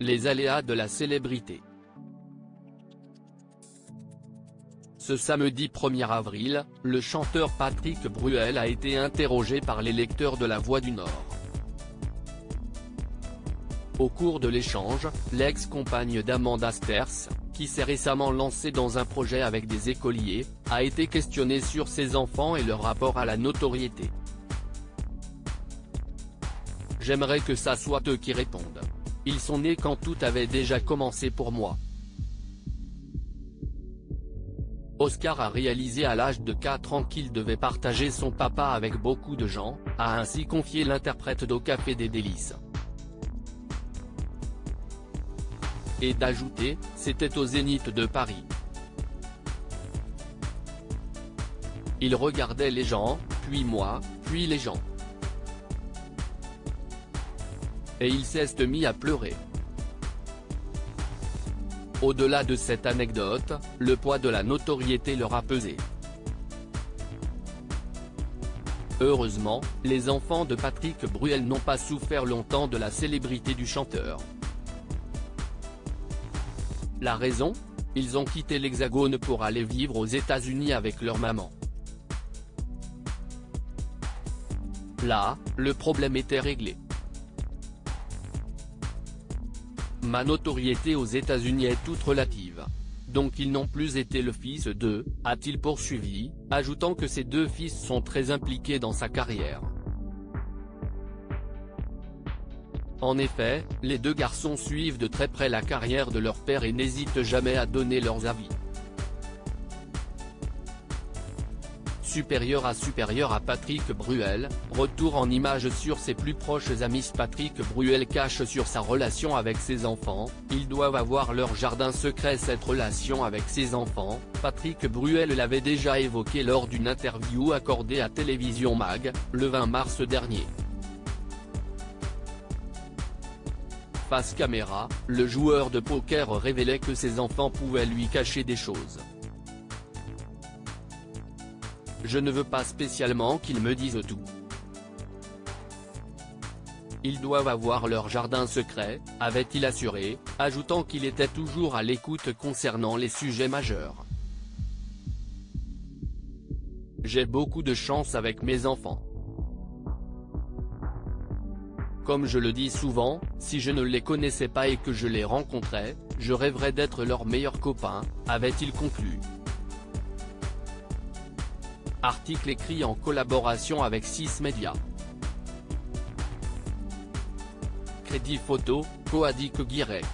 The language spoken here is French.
Les aléas de la célébrité. Ce samedi 1er avril, le chanteur Patrick Bruel a été interrogé par les lecteurs de La Voix du Nord. Au cours de l'échange, l'ex-compagne d'Amanda Sters, qui s'est récemment lancée dans un projet avec des écoliers, a été questionnée sur ses enfants et leur rapport à la notoriété. J'aimerais que ça soit eux qui répondent. Ils sont nés quand tout avait déjà commencé pour moi. Oscar a réalisé à l'âge de 4 ans qu'il devait partager son papa avec beaucoup de gens, a ainsi confié l'interprète d'Au Café des Délices. Et d'ajouter, c'était au Zénith de Paris. Il regardait les gens, puis moi, puis les gens. Et il s'est mis à pleurer. Au-delà de cette anecdote, le poids de la notoriété leur a pesé. Heureusement, les enfants de Patrick Bruel n'ont pas souffert longtemps de la célébrité du chanteur. La raison ? Ils ont quitté l'Hexagone pour aller vivre aux États-Unis avec leur maman. Là, le problème était réglé. Ma notoriété aux États-Unis est toute relative. Donc ils n'ont plus été le fils d'eux, a-t-il poursuivi, ajoutant que ses deux fils sont très impliqués dans sa carrière. En effet, les deux garçons suivent de très près la carrière de leur père et n'hésitent jamais à donner leurs avis. Supérieur à Patrick Bruel, retour en images sur ses plus proches amis. Patrick Bruel cache sur sa relation avec ses enfants, ils doivent avoir leur jardin secret. Cette relation avec ses enfants, Patrick Bruel l'avait déjà évoqué lors d'une interview accordée à Télévision Mag, le 20 mars dernier. Face caméra, le joueur de poker révélait que ses enfants pouvaient lui cacher des choses. Je ne veux pas spécialement qu'ils me disent tout. Ils doivent avoir leur jardin secret, avait-il assuré, ajoutant qu'il était toujours à l'écoute concernant les sujets majeurs. J'ai beaucoup de chance avec mes enfants. Comme je le dis souvent, si je ne les connaissais pas et que je les rencontrais, je rêverais d'être leur meilleur copain, avait-il conclu. Article écrit en collaboration avec 6 Médias. Crédit photo, Coadic Guirec.